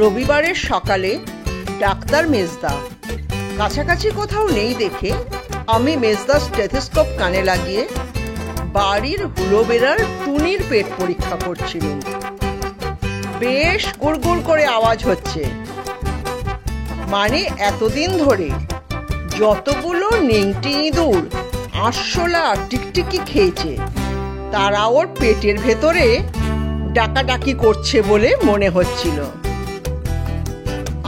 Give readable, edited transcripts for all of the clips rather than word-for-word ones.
রবিবারের সকালে ডাক্তার মেজদা কাছাকাছি কোথাও নেই দেখে আমি মেজদার স্টেথোস্কোপ কানে লাগিয়ে বাড়ির হুলোবেরার টুনির পেট পরীক্ষা করছিলাম। বেশ গুড়গুড় করে আওয়াজ হচ্ছে, মানে এতদিন ধরে যতগুলো নেংটি ইঁদুর আরশোলা টিকটিকি খেয়েছে তারা ওর পেটের ভেতরে ডাকাডাকি করছে বলে মনে হচ্ছিল।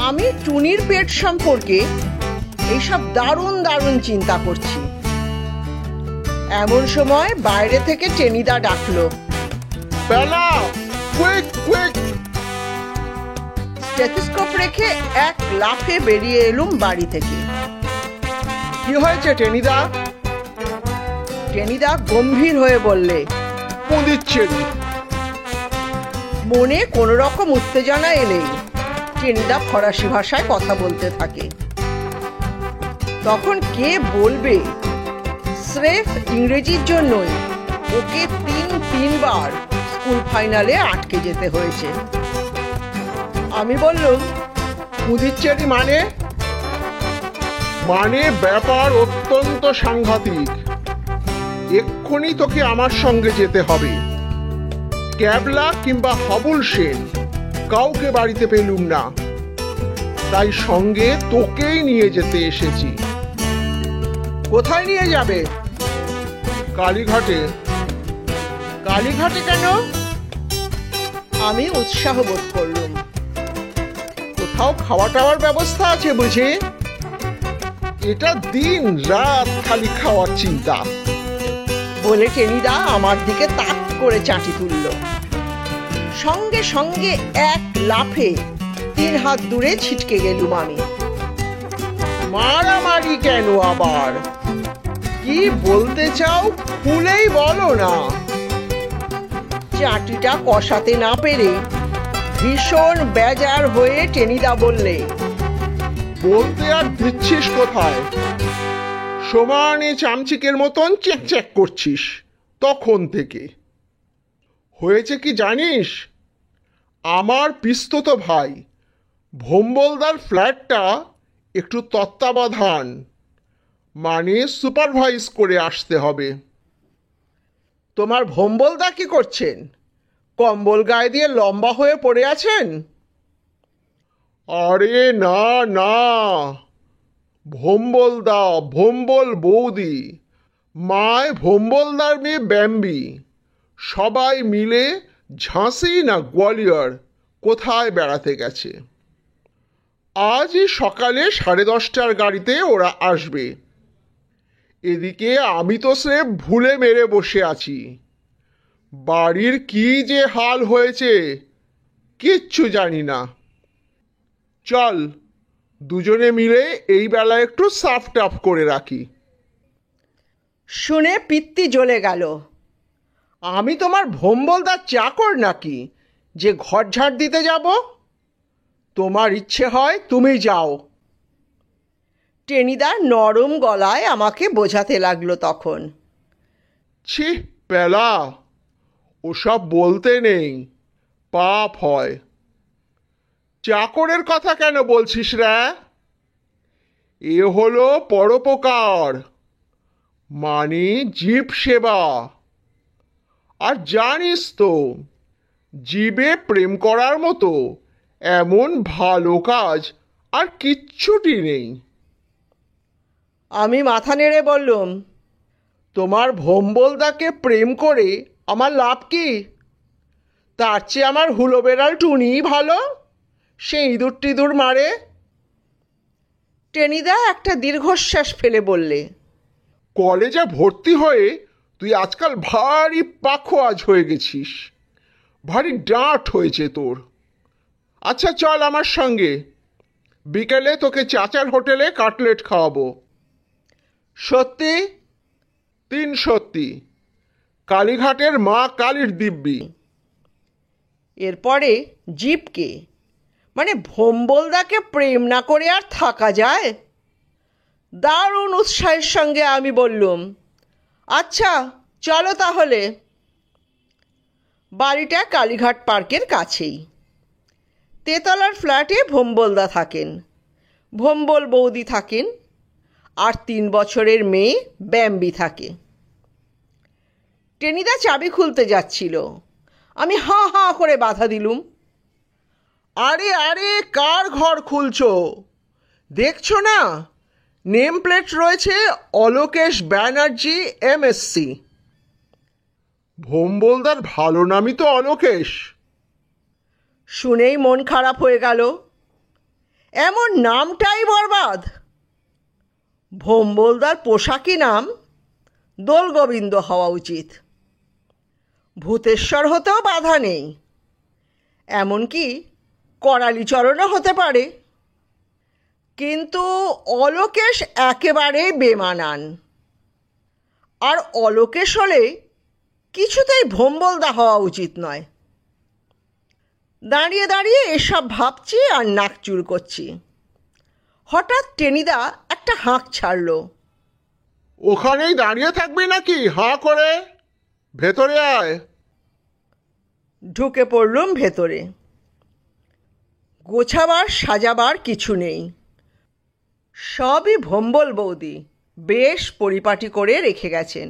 আমি টুনির পেট সম্পর্কে এইসব দারুণ দারুণ চিন্তা করছি। এমন সময় বাইরে থেকে টেনিদা ডাকলো, বেলা, কুইক কুইক। স্টেথোস্কোপ রেখে এক লাফে বেরিয়ে এলুম বাড়ি থেকে। কি হয়েছে টেনিদা? টেনিদা গম্ভীর হয়ে বললে, পুঁদিচ্ছেরি। মনে কোন রকম উত্তেজনা এলেই টেনিদা ফরাসি ভাষায় কথা বলতে থাকে। তখন কে বলবে স্রেফ ইংরেজির জন্যই ওকে তিনবার স্কুল ফাইনালে আটকে যেতে হয়েছে। আমি বললাম, পুঁদিচ্ছেরি মানে? মানে ব্যাপার অত্যন্ত সাংঘাতিক। এক্ষুনি তোকে আমার সঙ্গে যেতে হবে। ক্যাবলা কিংবা হাবুল সেন কাউকে বাড়িতে পেলুম না, তাই সঙ্গে তোকেই নিয়ে যেতে এসেছি। কোথায় নিয়ে যাবে? কালীঘাটে। কালীঘাটে কেন? আমি উৎসাহ বোধ করলুম। কোথাও খাওয়া টাওয়ার ব্যবস্থা আছে বুঝি? এটা দিন রাত খালি খাওয়ার চিন্তা। বলে টেনিদা আমার দিকে তাক করে চাটি তুলল। সঙ্গে সঙ্গে এক লাফে 3 হাত দূরে ছিটকে গেলুম আমি। মারামারি কেন আবার? কি বলতে চাও খুলেই বলো না। চাটিটা কষাতে না পেরে ভীষণ বেজার হয়ে টেনিদা বললে, বলতে আর দিচ্ছিস কোথায়? সমানে চামচিকের মতন চেক চেক করছিস তখন থেকে। হয়েছে কি জানিস? আমার পিস্তত ভাই ভোম্বলদার ফ্ল্যাটটা একটু তত্ত্বাবধান মানে সুপারভাইজ করে আসতে হবে। তোমার ভোম্বলদা কি করছেন? কম্বল গায়ে দিয়ে লম্বা হয়ে পড়ে আছেন? আরে না না, ভোম্বলদা, ভোম্বল বৌদি, মায় ভোম্বলদার মেয়ে ব্যাম্বি, সবাই মিলে ঝাঁসি না গোয়ালিয়র কোথায় বেড়াতে গেছে। আজই সকালে 10:30টার গাড়িতে ওরা আসবে। এদিকে আমি তো স্রেফ ভুলে মেরে বসে আছি। বাড়ির কি যে হাল হয়েছে কিচ্ছু জানি না। চল দুজনে মিলে এই বেলা একটু সাফ টাফ করে রাখি। শুনে পিত্তি জ্বলে গেল। আমি তোমার ভোম্বলদার চাকর নাকি যে ঘর ঝাড় দিতে যাব? তোমার ইচ্ছে হয় তুমি যাও। টেনিদা নরম গলায় আমাকে বোঝাতে লাগলো তখন। ছি পেলা, ওসব বলতে নেই, পাপ হয়। চাকরের কথা কেন বলছিস রে? এ হলো পরোপকার, মানে জীব সেবা। আর জানিস তো জীবে প্রেম করার মতো এমন ভালো কাজ আর কিচ্ছুটি নেই। আমি মাথা নেড়ে বললুম, তোমার ভোম্বলদাকে প্রেম করে আমার লাভ কি? তার চেয়ে আমার হুলোবেড়াল টুনিই ভালো, সে ইঁদুর টিঁদুর মারে। টেনিদা একটা দীর্ঘশ্বাস ফেলে বললে, কলেজে ভর্তি হয়ে তুই আজকাল ভারী পাখোয়াজ হয়ে গেছিস, ভারী ডাঁট হয়েছে তোর। আচ্ছা চল আমার সঙ্গে, বিকেলে তোকে চাচার হোটেলে কাটলেট খাওয়াবো। সত্যি? 3 সত্যি, কালীঘাটের মা কালীর দিব্যি। এরপরে জিপকে মানে ভোম্বলদাকে প্রেম না করে আর থাকা যায়? দারুণ উৎসাহের সঙ্গে আমি বললুম, আচ্ছা চলো তাহলে। বাড়িটা কালীঘাট পার্কের কাছেই। তেতলার ফ্ল্যাটে ভোম্বলদা থাকেন, ভোম্বল বৌদি থাকেন, আর 3 বছরের মেয়ে ব্যাম্বি থাকে। টেনিদা চাবি খুলতে যাচ্ছিল, আমি হাঁ হাঁ করে বাধা দিলুম। আরে আরে, কার ঘর খুলছো? দেখছো না, নেম প্লেট রয়েছে অলোকেশ ব্যানার্জি MSc। ভোম্বলদার ভালো নামই তো অলোকেশ। শুনেই মন খারাপ হয়ে গেল, এমন নামটাই বরবাদ। ভোম্বলদার পোশাকি নাম দোলগোবিন্দ হওয়া উচিত। ভূতেশ্বর হতেও বাধা নেই, এমনকি করালিচরণও হতে পারে, কিন্তু অলোকেশ একেবারেই বেমানান। আর অলোকেশ হলে কিছুতেই ভোম্বলদা হওয়া উচিত নয়। দাঁড়িয়ে দাঁড়িয়ে এসব ভাবছি আর নাক চুল করছি। হঠাৎ টেনিদা একটা হাঁক ছাড়ল। ওখানেই দাঁড়িয়ে থাকবি নাকি হাঁ করে? ভেতরে আয়। ঢুকে পড়লুম ভেতরে। গোছাবার সাজাবার কিছু নেই, সবই ভোম্বল বৌদি বেশ পরিপাটি করে রেখে গেছেন।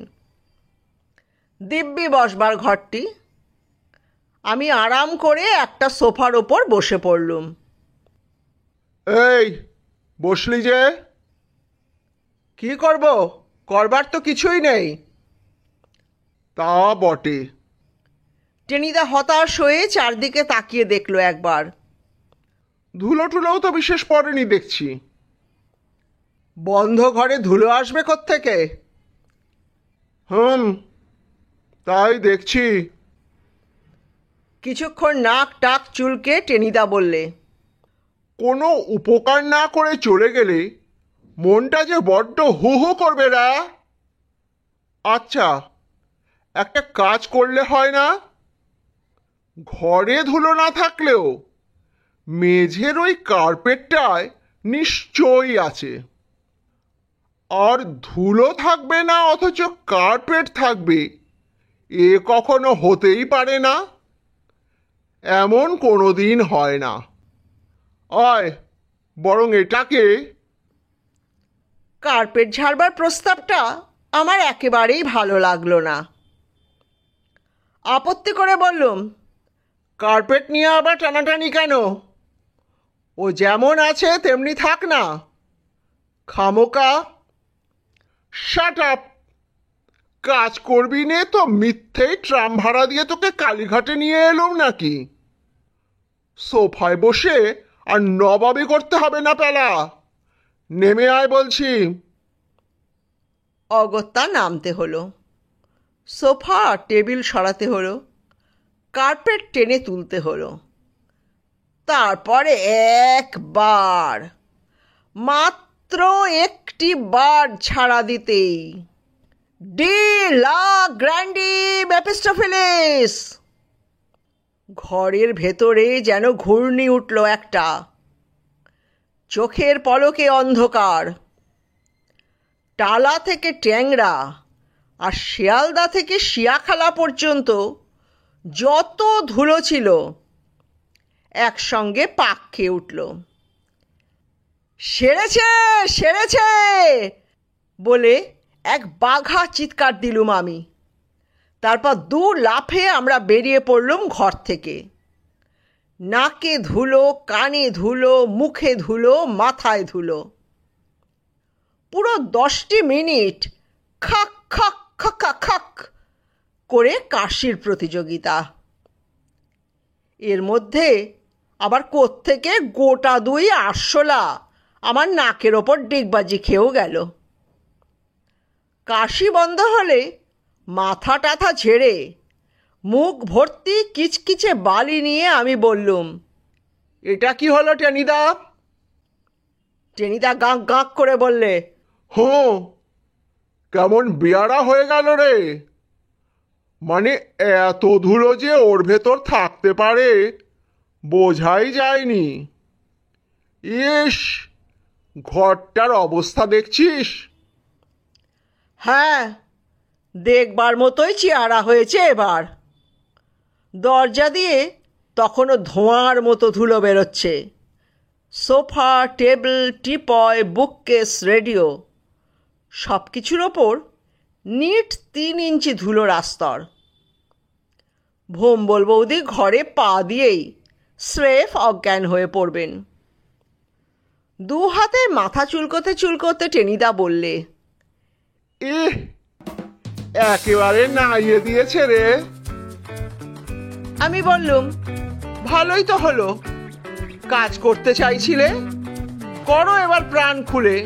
দিব্যি বসবার ঘরটি। আমি আরাম করে একটা সোফার ওপর বসে পড়লুম। এই, বসলি যে? কি করব? করবার তো কিছুই নেই। তা বটে। টেনিদা হতাশ হয়ে চারদিকে তাকিয়ে দেখলো একবার। ধুলো টুলোও তো বিশেষ পড়েনি দেখছি। বন্ধ ঘরে ধুলো আসবে কোত্থেকে? তাই দেখছি। কিছুক্ষণ নাক টাক চুলকে টেনিদা বললে, কোনো উপকার না করে চলে গেলে মনটা যে বড্ড হু হু করবে রা। আচ্ছা, একটা কাজ করলে হয় না? ঘরে ধুলো না থাকলেও মেঝের ওই কার্পেটটায় নিশ্চয়ই আছে। আর ধুলো থাকবে না অথচ কার্পেট থাকবে, এ কখনো হতেই পারে না। এমন কোনো দিন হয় না। আয়, বরং এটাকে। কার্পেট ঝাড়বার প্রস্তাবটা আমার একেবারেই ভালো লাগলো না। আপত্তি করে বললুম, কার্পেট নিয়ে আবার টানাটানি কেন? ও যেমন আছে তেমনি থাক না, খামোকা। Shut up! কাজ করবি নে তো মিথ্যেই ট্রাম ভাড়া দিয়ে তোকে কালীঘাটে নিয়ে এলুম নাকি? সোফায় বসে আর নবাবি করতে হবে না পেলা। নেমে আয় বলছি। অগত্যা নামতে হলো। সোফা টেবিল সরাতে হলো, কার্পেট টেনে তুলতে হলো। তারপরে একবার, মাত্র একটি বার ছাড়া দিতেই ডি লা গ্র্যান্ডি মেফিস্টোফেলিস! ঘরের ভেতরে যেন ঘূর্ণি উঠল একটা। চোখের পলকে অন্ধকার। টালা থেকে ট্যাংরা আর শিয়ালদা থেকে শিয়াখালা পর্যন্ত যত ধুলো ছিল একসঙ্গে পাক খেয়ে উঠল। সেরেছে সেরেছে বলে এক বাঘা চিৎকার দিলুম আমি। তারপর 2 লাফে আমরা বেরিয়ে পড়লুম ঘর থেকে। নাকে ধুলো, কানে ধুলো, মুখে ধুলো, মাথায় ধুলো। পুরো 10টি মিনিট খাক খাক খাকা খাক করে কাশির প্রতিযোগিতা। এর মধ্যে আবার কোত্থেকে গোটা 2 আরশোলা আমার নাকের ওপর ডিগবাজি খেয়েও গেল। কাশি বন্ধ হলে মাথা টাথা ঝেড়ে মুখ ভর্তি কিচকিচে বালি নিয়ে আমি বললুম, এটা কি হলো টেনিদা? টেনিদা গাঁক গাঁক করে বললে, কেমন বেয়ারা হয়ে গেল রে। মানে এত ধুলো যে ওর ভেতর থাকতে পারে বোঝাই যায়নি। ইস, ঘরটার অবস্থা দেখছিস? হ্যাঁ, দেখবার মতোই চেহারা হয়েছে এবার। দরজা দিয়ে তখনও ধোঁয়ার মতো ধুলো বেরোচ্ছে। সোফা, টেবিল, টিপয়, বুককেস, রেডিও সব কিছুর ওপর নিট 3 ইঞ্চি ধুলোর আস্তর। ভোম্বল বৌদি ঘরে পা দিয়েই স্রেফ অজ্ঞান হয়ে পড়বেন। 2 হাতে মাথা চুলকোতে চুলকোতে টেনিদা বললে, ইহ, একেবারে নাইয়ে দিয়েছে রে। আমি বললুম, ভালোই তো হলো, কাজ করতে চাইছিলে, করো এবার প্রাণ খুলে,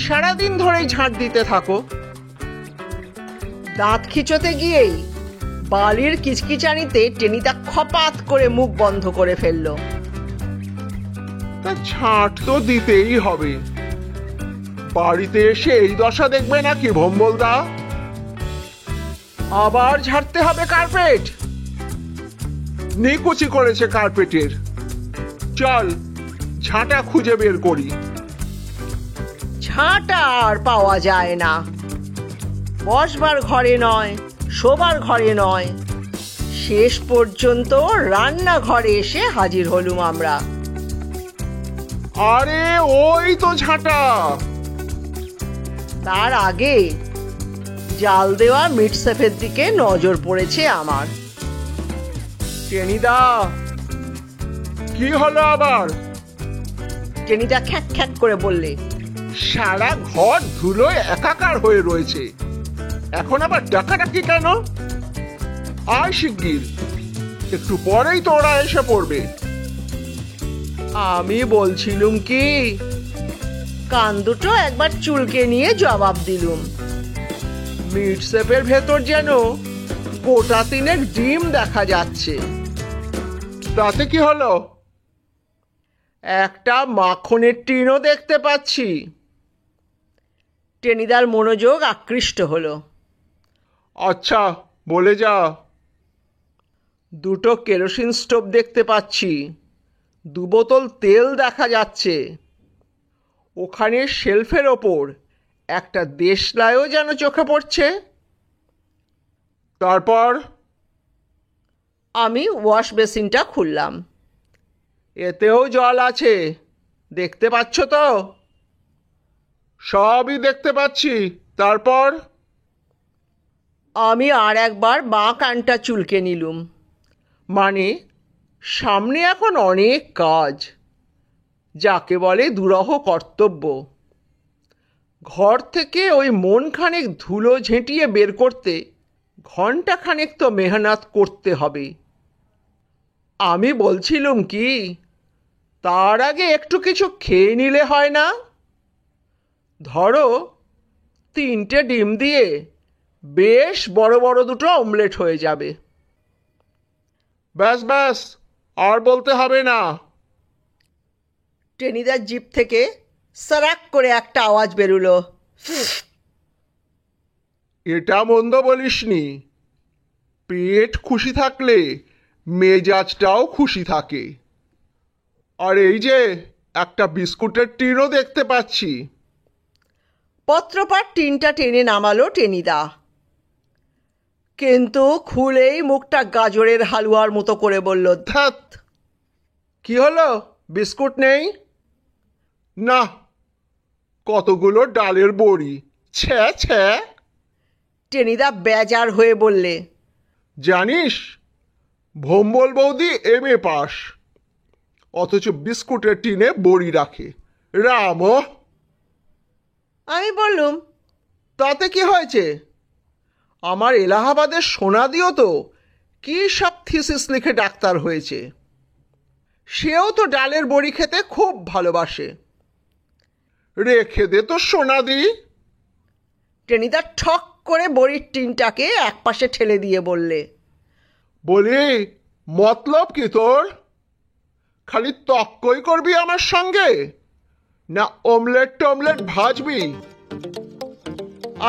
সারাদিন ধরেই ঝাঁট দিতে থাকো। দাঁত খিচোতে গিয়েই বালির কিচকিচানিতে টেনিদা খপাত করে মুখ বন্ধ করে ফেলল। তা ঝাঁট তো দিতেই হবে, বাড়িতে এসে এই দশা দেখবে নাকি ভম্বলদা? আবার ঝাড়তে হবে কার্পেট? নিকুচি করেছে কার্পেটের, চল ঝাঁটা খুঁজে বের করি। ঝাঁটা আর পাওয়া যায় না, বসবার ঘরে নয়, শোবার ঘরে নয়, শেষ পর্যন্ত রান্নাঘরে এসে হাজির হলুম আমরা। আরে ওই তো ঝাঁটা। তার আগে জাল দেওয়া মিটসেফের দিকে নজর পড়েছে আমার। টেনিদা, কি হলো আবার? টেনিদা খ্যাক খ্যাক করে বললে, সারা ঘর ধুলোয় একাকার হয়ে রয়েছে, এখন আবার ডাকাডাকি কেন? আয় শিগগির, একটু পরেই তো ওরা এসে পড়বে। আমি বলছিলুম কি, কান দুটো একবার চুলকে নিয়ে জবাব দিলুম। মিটসেফের ভেতর যেন গোটা 3 ডিম দেখা যাচ্ছে। তাতে কি হলো? একটা মাখনের টিনও দেখতে পাচ্ছি। টেনিদার মনোযোগ আকৃষ্ট হলো। আচ্ছা, বলে যা। 2টো কেরোসিন স্টোভ দেখতে পাচ্ছি, 2 বোতল তেল দেখা যাচ্ছে। ওখানে শেলফের ওপর একটা দেশলাইও যেন চোখে পড়ছে। তারপর? আমি ওয়াশ বেসিনটা খুললাম। এতেও জল আছে, দেখতে পাচ্ছ তো? সবই দেখতে পাচ্ছি। তারপর? আমি আর একবার বাঁ কানটা চুলকে নিলুম। মানে সামনে এখন অনেক কাজ, যাকে বলে দুরহ কর্তব্য। ঘর থেকে ওই মনখানেক ধুলো ঝেঁটিয়ে বের করতে ঘণ্টাখানেক তো মেহনত করতে হবে। আমি বলছিলুম কি, তার আগে একটু কিছু খেয়ে নিলে হয় না? ধরো 3টে ডিম দিয়ে বেশ বড় বড় 2টো অমলেট হয়ে যাবে। ব্যাস ব্যাস, আর বলতে হবে না। টেনিদার জিপ থেকে সারাক করে একটা আওয়াজ বেরুলো। এটা মন্দ বলিসনি, পেট খুশি থাকলে মেজাজটাও খুশি থাকে। আর এই যে একটা বিস্কুটের টিনও দেখতে পাচ্ছি। পত্রপাট টিনটা টেনে নামালো টেনিদা, কিন্তু খুলেই মুখটা গাজরের হালুয়ার মতো করে বলল, ধ্যাৎ। কি হলো, বিস্কুট নেই? না, কতগুলো ডালের বড়ি, ছ্যা ছ্যা। টেনিদা বেজার হয়ে বললে, জানিস, ভম্বল বৌদি MA পাস, অথচ বিস্কুটের টিনে বড়ি রাখে। রাম! আমি বললুম, তাতে কি হয়েছে? আমার এলাহাবাদের সোনাদিও তো কি সব থিসিস লিখে ডাক্তার হয়েছে, সেও তো ডালের বড়ি খেতে খুব ভালোবাসে। রেখে দে তো সোনাদি। টেনিদা ঠক করে বড়ির টিনটাকে একপাশে ঠেলে দিয়ে বললে, বলি, মতলব কি তোর? খালি তক্কই করবি আমার সঙ্গে, না অমলেট টমলেট ভাজবি?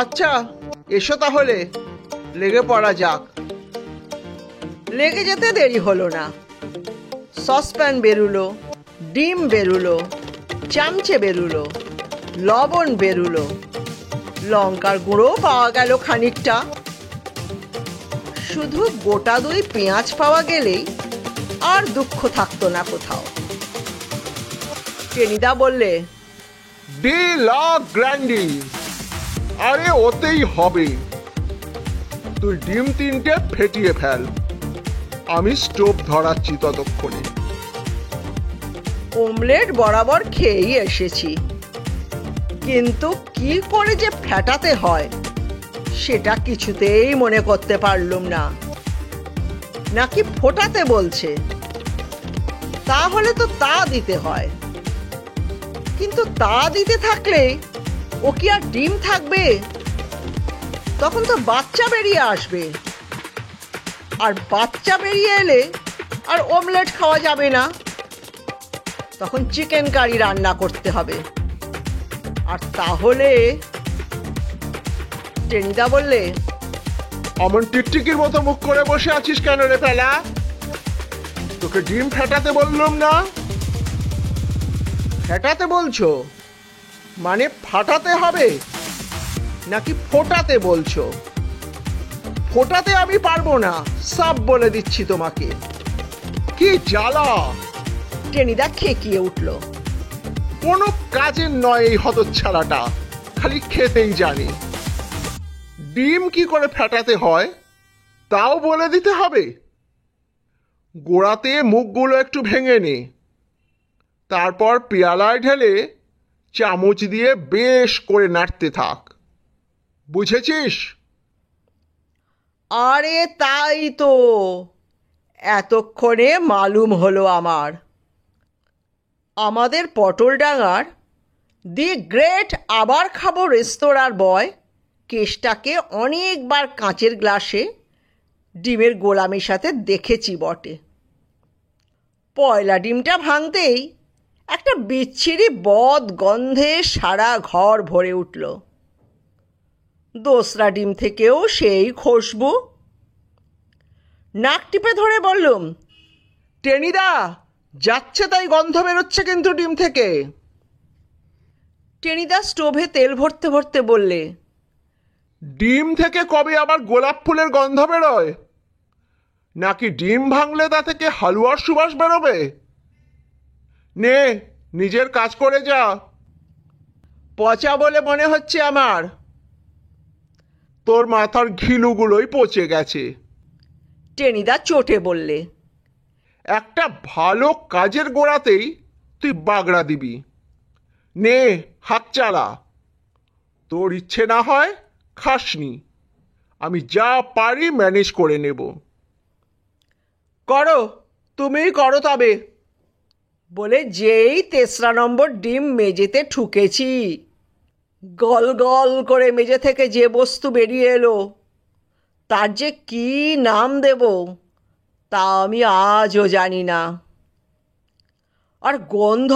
আচ্ছা এসো তাহলে, লেগে পড়া যাক। লেগে যেতে দেরি হলো না। সসপ্যান বেরুলো, ডিম বেরুলো, চামচে বেরুলো, লবণ বেরুলো, লঙ্কার গুঁড়ো পাওয়া গেল খানিকটা। শুধু গোটা 2 পেঁয়াজ পাওয়া গেলেই আর দুঃখ থাকতো না কোথাও। টেনিদা বললে, ডি লা গ্র্যান্ডি, আরে ওতেই হবে। তুই ডিম 3টে ফেটিয়ে ফেল, আমি স্টোভ ধরাচ্ছি ততক্ষণে। অমলেট বরাবর খেয়েই এসেছি, কিন্তু কি করে যে ফেটাতে হয় সেটা কিছুতেই মনে করতে পারলুম না। নাকি ফোটাতে বলছে, তাহলে তো তা দিতে হয়, কিন্তু তা দিতে থাকলে ও কি আর ডিম থাকবে? তখন তো বাচ্চা বেরিয়ে আসবে, আর বাচ্চা বেরিয়ে এলে আর অমলেট খাওয়া যাবে না। তখন চিকেন কারি রান্না করতে হবে। আর তাহলে টেনিদা বললে, অমন টিকটিকির মতো মুখ করে বসে আছিস কেন রে ফেলা? তোকে ডিম ফেটাতে বললাম না? ফেটাতে বলছো মানে ফাটাতে হবে নাকি ফোটাতে বলছো? ফোটাতে আমি পারবো না, সব বলে দিচ্ছি তোমাকে। কি জ্বালা! টেনিদা খেকিয়ে উঠল। কোনো কাজের নয় এই হতচ্ছাড়াটা, খালি খেতেই জানি। ডিম কি করে ফেটাতে হয় তাও বলে দিতে হবে? গোড়াতে মুখগুলো একটু ভেঙে নে, তারপর পেয়ালায় ঢেলে চামচ দিয়ে বেশ করে নাড়তে থাক, বুঝেছিস? আরে তাই তো এতক্ষণে মালুম হলো আমার। আমাদের পটলডাঙ্গার দি গ্রেট আবার খাবো রেস্তোরাঁর বয় কেশটাকে অনেকবার কাঁচের গ্লাসে ডিমের গোলা মেশাতে দেখেছি বটে। পয়লা ডিমটা ভাঙতেই একটা বিচ্ছিরি বদ গন্ধে সারা ঘর ভরে উঠল। দোসরা ডিম থেকেও সেই খুশবু। নাক টিপে ধরে বললুম, টেনিদা, যাচ্ছে তাই গন্ধ বেরোচ্ছে কিন্তু ডিম থেকে। টেনিদা স্টোভে তেল ভরতে ভরতে বললে, ডিম থেকে কবে আবার গোলাপ ফুলের গন্ধ বেরোয়? নাকি ডিম ভাঙলে তা থেকে হালুয়ার সুবাস বেরোবে? নে, নিজের কাজ করে যা। পচা বলে মনে হচ্ছে আমার। তোর মাথার ঘিলুগুলোই পচে গেছে। টেনিদা চটে বললে, একটা ভালো কাজের গোড়াতেই তুই বাগড়া দিবি। নে, হাত চালা। তোর ইচ্ছে না হয় খাসনি, আমি যা পারি ম্যানেজ করে নেব। করো, তুমিই করো তবে। বলে যেই 3রা নম্বর ডিম মেজেতে ঠুকেছি, গল গল করে মেজে থেকে যে বস্তু বেরিয়ে এলো তার যে কি নাম দেব তা আমি আজও জানি না। আর গন্ধ,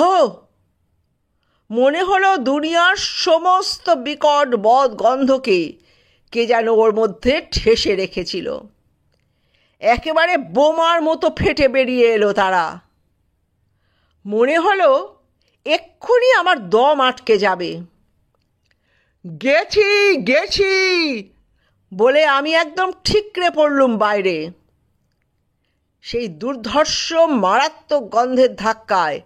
মনে হলো দুনিয়ার সমস্ত বিকট বদ গন্ধকে কে যেন ওর মধ্যে ঠেসে রেখেছিল। একেবারে বোমার মতো ফেটে বেরিয়ে এলো তারা। মনে হলো এক্ষুনি আমার দম আটকে যাবে। গেছি গেছি বলে আমি একদম ঠিকরে পড়লুম বাইরে। সেই দুর্ধর্ষ মারাত্মক গন্ধের ধাক্কায়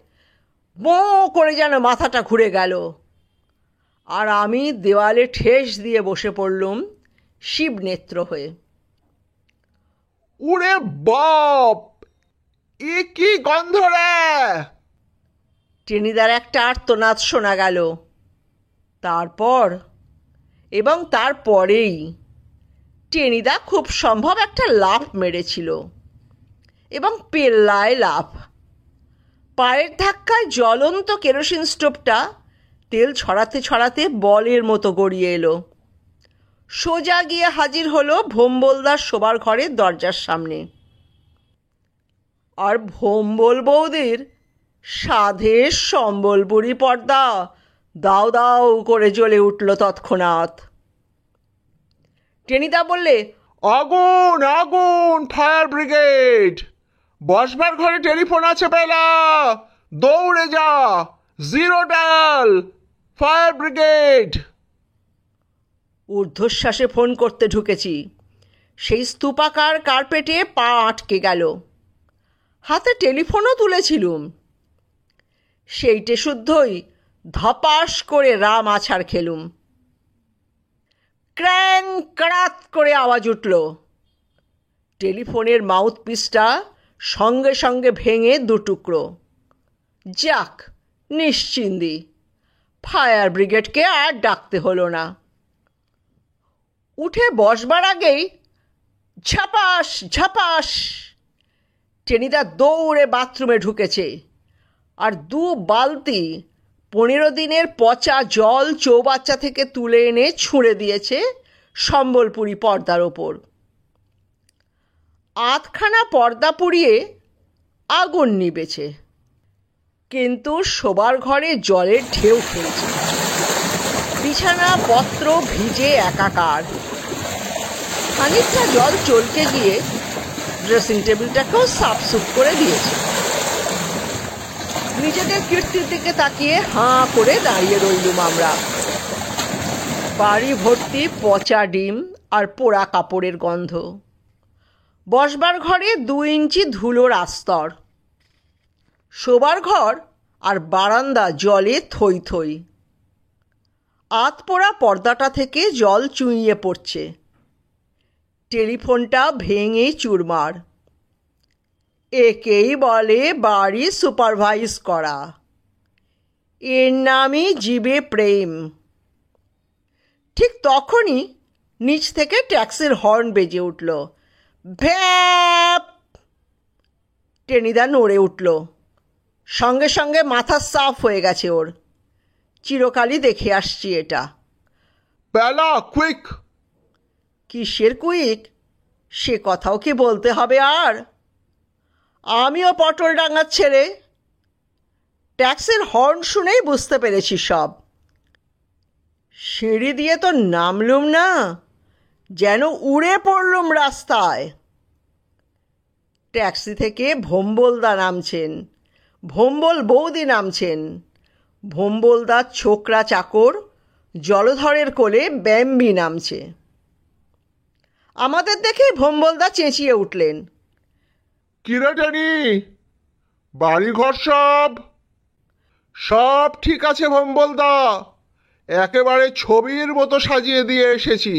বোঁ করে যেন মাথাটা ঘুরে গেল, আর আমি দেওয়ালে ঠেস দিয়ে বসে পড়লুম শিবনেত্র হয়ে। উরে বাপ, এ কি গন্ধ রে! টেনিদার একটা আর্তনাদ শোনা গেল। তারপর এবং তারপরেই টেনিদা খুব সম্ভব একটা লাফ মেরেছিল, এবং পেল্লায় লাফ। পায়ের ধাক্কায় জ্বলন্ত কেরোসিন স্টোভটা তেল ছড়াতে ছড়াতে বলের মতো গড়িয়ে এলো। সোজা গিয়ে হাজির হলো ভোম্বলদার শোবার ঘরের দরজার সামনে। আর ভোম্বল বৌদির সাধের সম্বলপুরি পর্দা দাও দাও করে জ্বলে উঠল তৎক্ষণাৎ। টেনিদা বললে, আগুন আগুন, ফায়ার ব্রিগেড! বসবার ঘরে টেলিফোন আছে বেলা, দৌড়ে যা, 0 ডায়াল, ফায়ার ব্রিগেড! ঊর্ধ্বশ্বাসে ফোন করতে ঢুকেছি, সেই স্তূপাকার কার্পেটে পা আটকে গেল। হাতে টেলিফোনও তুলেছিলুম। সেইটে শুদ্ধই ধপাস করে রাম আছাড় খেলুম। ক্র্যাং কড়াত করে আওয়াজ উঠল। টেলিফোনের মাউথপিসটা সঙ্গে সঙ্গে ভেঙে দুটুকরো। যাক, নিশ্চিন্দি, ফায়ার ব্রিগেডকে আর ডাকতে হলো না। উঠে বসবার আগেই ঝাপাস ঝাপাস টেনিদা দৌড়ে বাথরুমে ঢুকেছে, আর 2 বালতি 15 দিনের পচা জল চৌবাচ্চা থেকে তুলে এনে ছুঁড়ে দিয়েছে সম্বলপুরি পর্দার ওপর। আধখানা পর্দা পুড়িয়ে আগুন নিবেছে, কিন্তু শোবার ঘরে জলের ঢেউ খেলছে। বিছানা পত্র ভিজে একাকার। খানিকটা জল চলকে গিয়ে ড্রেসিং টেবিলটাকেও সাফসুফ করে দিয়েছে। নিজেদের কীর্তির দিকে তাকিয়ে হাঁ করে দাঁড়িয়ে রইলুম আমরা। বাড়ি ভর্তি পচা ডিম আর পোড়া কাপড়ের গন্ধ। বসবার ঘরে 2 ইঞ্চি ধুলোর আস্তর। শোবার ঘর আর বারান্দা জলে থই থই। আতপোড়া পর্দাটা থেকে জল চুইয়ে পড়ছে। টেলিফোনটা ভেঙে চুরমার। একেই বলে বাড়ি সুপারভাইজ করা। এর নামই জীবে প্রেম। ঠিক তখনই নিচ থেকে ট্যাক্সির হর্ন বেজে উঠল। ভ্যাপ! টেনিদা নড়ে উঠল। সঙ্গে সঙ্গে মাথা সাফ হয়ে গেছে ওর। চিরকালই দেখে আসছি এটা। বেলা, কুইক! কিসের কুইক? সে কথাও কি বলতে হবে আর? আমিও পটলডাঙ্গার ছেলে। ট্যাক্সির হর্ন শুনেই বুঝতে পেরেছি সব। সিঁড়ি দিয়ে তো নামলুম না, যেন উড়ে পড়লুম রাস্তায়। ট্যাক্সি থেকে ভোম্বলদা নামছেন, ভোম্বল বৌদি নামছেন, ভোম্বলদার ছোকরা চাকর জলধরের কোলে ব্যাম্বি নামছে। আমাদের দেখেই ভোম্বলদা চেঁচিয়ে উঠলেন, কিরে টেনি, বাড়িঘর সব সব ঠিক আছে ভম্বলদা, একেবারে ছবির মতো সাজিয়ে দিয়ে এসেছি।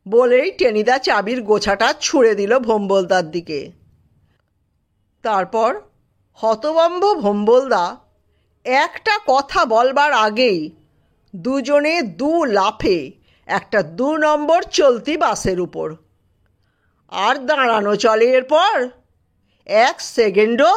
বলেই টেনিদা চাবির গোছাটা ছুঁড়ে দিল ভোম্বলদার দিকে। তারপর হতবম্ব ভোম্বলদা একটা কথা বলবার আগেই দুজনে 2 লাফে একটা 2 নম্বর চলতি বাসের উপর। আর দাঁড়ানো চলে এরপর? 1 সেকেন্ডও